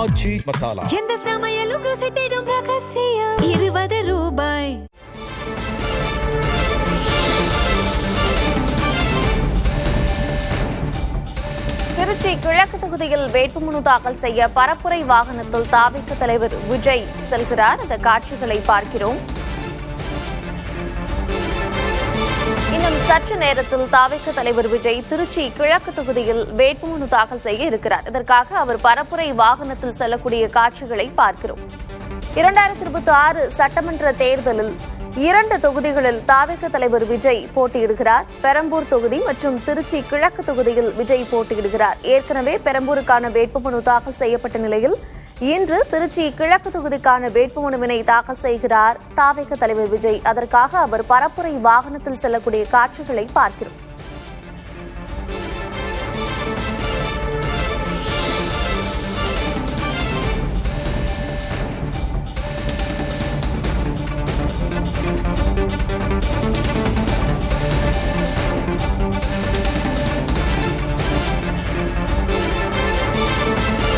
ஆச்சி மசாலா. எந்த சமையலும் ருசி தேடும் ரகசியம் 20 ரூபாய். திருச்சி கிழக்கு தொகுதியில் வேட்புமனு தாக்கல் செய்ய பரப்புரை வாகனத்தில் தாவிக தலைவர் விஜய் செல்கிறார். அந்த காட்சிகளை பார்க்கிறோம். இன்னும் சற்று நேரத்தில் தாவிக தலைவர் விஜய் திருச்சி கிழக்கு தொகுதியில் வேட்புமனு தாக்கல் செய்ய இருக்கிறார். இதற்காக அவர் பரப்புரை வாகனத்தில் செல்லக்கூடிய காட்சிகளை பார்க்கிறோம். 2026 சட்டமன்ற தேர்தலில் 2 தொகுதிகளில் தாவிக தலைவர் விஜய் போட்டியிடுகிறார். பெரம்பூர் தொகுதி மற்றும் திருச்சி கிழக்கு தொகுதியில் விஜய் போட்டியிடுகிறார். ஏற்கனவே பெரம்பூருக்கான வேட்புமனு தாக்கல் செய்யப்பட்ட நிலையில் இன்று திருச்சி கிழக்கு தொகுதிக்கான வேட்புமனுவினை தாக்கல் செய்கிறார் தாவிக தலைவர் விஜய். அதற்காக அவர் பரப்புரை வாகனத்தில் செல்லக்கூடிய காட்சிகளை பார்க்கிறோம்.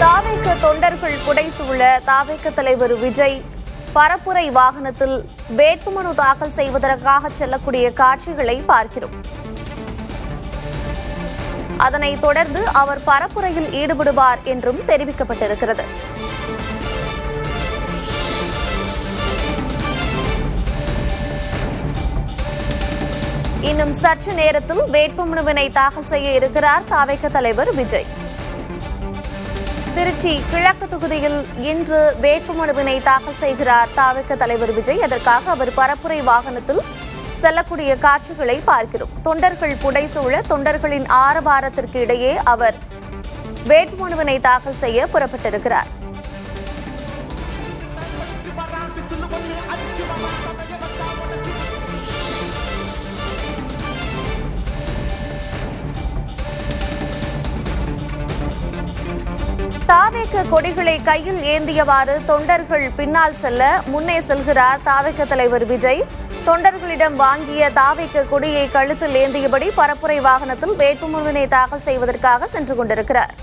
தாவேக தொண்டர்கள் புடைசூழ தாவேக தலைவர் விஜய் பரப்புரை வாகனத்தில் வேட்புமனு தாக்கல் செய்வதற்காக செல்லக்கூடிய காட்சிகளை பார்க்கிறோம். அதனைத் தொடர்ந்து அவர் பரப்புரையில் ஈடுபடுவார் என்றும் தெரிவிக்கப்பட்டிருக்கிறது. இன்னும் சற்று நேரத்தில் வேட்புமனுவினை தாக்கல் செய்ய இருக்கிறார் தாவேக தலைவர் விஜய். திருச்சி கிழக்கு தொகுதியில் இன்று வேட்புமனுவினை தாக்கல் செய்கிறார் தாவேக தலைவர் விஜய். அதற்காக அவர் பரப்புரை வாகனத்தில் செல்லக்கூடிய காட்சிகளை பார்க்கிறோம். தொண்டர்கள் புடைசூழ தொண்டர்களின் ஆரவாரத்திற்கு இடையே அவர் வேட்புமனுவினை தாக்கல் செய்ய புறப்பட்டிருக்கிறார். தாவேக கொடிகளை கையில் ஏந்தியவாறு தொண்டர்கள் பின்னால் செல்ல முன்னே செல்கிறார் தாவேக தலைவர் விஜய். தொண்டர்களிடம் வாங்கிய தாவேக கொடியை கழுத்தில் ஏந்தியபடி பரப்புரை வாகனத்தில் வேட்புமனுவினை தாக்கல் செய்வதற்காக சென்று கொண்டிருக்கிறார்.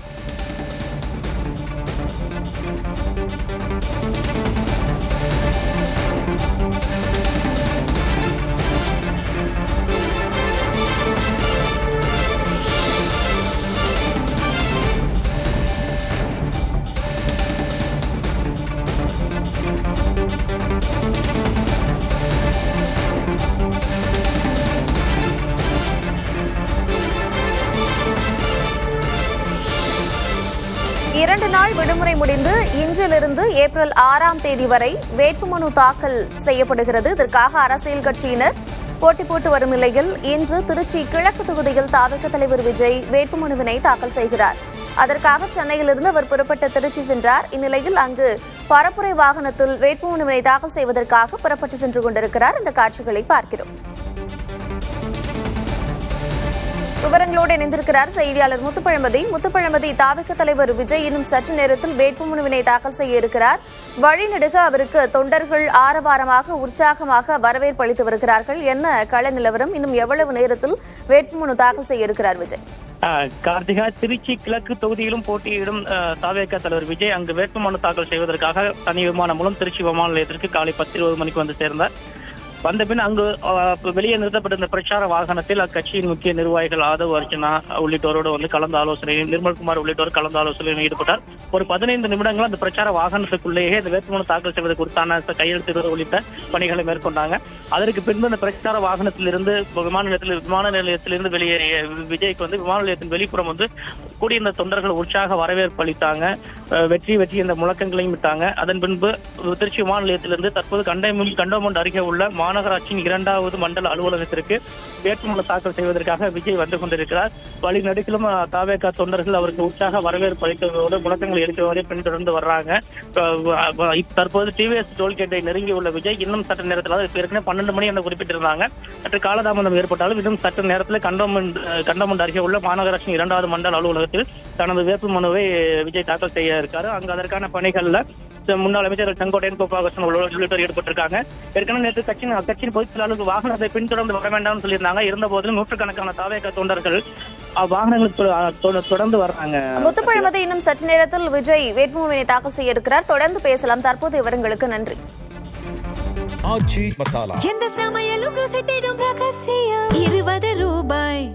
இரண்டு நாள் விடுமுறை முடிந்து இன்றிலிருந்து ஏப்ரல் 6ஆம் தேதி வரை வேட்புமனு தாக்கல் செய்யப்படுகிறது. இதற்காக அரசியல் கட்சியினர் போட்டி போட்டு வரும் நிலையில் இன்று திருச்சி கிழக்கு தொகுதியில் தாவேக தலைவர் விஜய் வேட்புமனுவினை தாக்கல் செய்கிறார். அதற்காக சென்னையிலிருந்து அவர் புறப்பட்டு திருச்சி சென்றார். இந்நிலையில் அங்கு பரப்புரை வாகனத்தில் வேட்புமனுவினை தாக்கல் செய்வதற்காக புறப்பட்டு சென்று கொண்டிருக்கிறார். இந்த காட்சிகளை பார்க்கிறோம். விவரங்களோடு இணைந்திருக்கிறார் செய்தியாளர் முத்துப்பழம்பதி. தாவேக தலைவர் விஜய் இன்னும் சற்று நேரத்தில் வேட்புமனுவினை தாக்கல் செய்ய இருக்கிறார். வழிநெடுக அவருக்கு தொண்டர்கள் ஆரவாரமாக உற்சாகமாக வரவேற்பு அளித்து வருகிறார்கள். என்ன கள நிலவரம்? இன்னும் எவ்வளவு நேரத்தில் வேட்புமனு தாக்கல் செய்ய இருக்கிறார் விஜய்? கார்த்திகா, திருச்சி கிழக்கு தொகுதியிலும் போட்டியிடும் தாவேக தலைவர் விஜய் அங்கு வேட்புமனு தாக்கல் செய்வதற்காக தனி விமானம் மூலம் திருச்சி விமான நிலையத்திற்கு காலை 10:20 மணிக்கு வந்து சேர்ந்தார். வந்த பின் அங்கு வெளியே நிறுத்தப்பட்டிருந்த பிரச்சார வாகனத்தில் அக்கட்சியின் முக்கிய நிர்வாகிகள் ஆதவ் அர்ஜுனா உள்ளிட்டோரோடு வந்து கலந்து ஆலோசனை, நிர்மல்குமார் உள்ளிட்டோர் கலந்து ஆலோசனையில் ஈடுபட்டார். ஒரு 15 நிமிடங்கள் அந்த பிரச்சார வாகனத்துக்குள்ளேயே இந்த வேட்புமனு தாக்கல் செய்வது குறித்தான கையெழுத்து உள்ளிட்ட பணிகளை மேற்கொண்டாங்க. அதற்கு பின்பு இந்த பிரச்சார வாகனத்திலிருந்து விமான நிலையத்திலிருந்து வெளியேறிய விஜய்க்கு வந்து விமான நிலையத்தின் வெளிப்புறம் வந்து கூடியிருந்த தொண்டர்கள் உற்சாக வரவேற்பு அளித்தாங்க. வெற்றி என்ற முழக்கங்களையும் விட்டாங்க. அதன் பின்பு திருச்சி விமான நிலையத்திலிருந்து தற்போது கண்டோமண்ட் அருகே உள்ள மாநகராட்சியின் 2வது மண்டல அலுவலகத்திற்கு வேட்புமனு தாக்கல் செய்வதற்காக விஜய் வந்து கொண்டிருக்கிறார். வழிநடுக்கிலும் தாவேக தொண்டர்கள் அவருக்கு உற்சாக வரவேற்பு அளித்ததோடு முழக்கங்கள் எடுத்தவரை பின்தொடர்ந்து வர்றாங்க. தற்போது டிவிஎஸ் டோல்கேட்டை நெருங்கி உள்ள விஜய் இன்னும் சற்று நேரத்தில், ஏற்கனவே 12 மணி என்று குறிப்பிட்டிருந்தாங்க, சற்று காலதாமதம் ஏற்பட்டாலும் இன்னும் சற்று நேரத்தில் கண்டோமண்ட் அருகே உள்ள மாநகராட்சியின் 2வது மண்டல அலுவலகத்தில் தனது வேட்புமனுவை விஜய் தாக்கல் செய்ய இருக்காரு. அங்கு அதற்கான பணிகள்ல முன்னாள் அமைச்சர் செங்கோட்டையன், கோபாலகிருஷ்ணன் உள்ளிட்டோர் ஈடுபட்டிருக்காங்க. ஏற்கனவே நேற்று கட்சியின் பொதுச் செயலாளருக்கு வாகனத்தை பின்தொடர்ந்து வர வேண்டாம்னு சொல்லியிருந்தாங்க. இருந்த போதிலும் நூற்றுக்கணக்கான தாவேக தொண்டர்கள் வாகனங்கள் தொடர்ந்து வர்றாங்க. முத்துப்பழமதி, இன்னும் சற்று நேரத்தில் விஜய் வேட்புமனுவை தாக்கல் செய்ய இருக்கிறார். தொடர்ந்து பேசலாம். தற்போது விவரங்களுக்கு நன்றி. எந்த சமையலும் ருசி தேடும் ரகசியம் 20 ரூபாய்.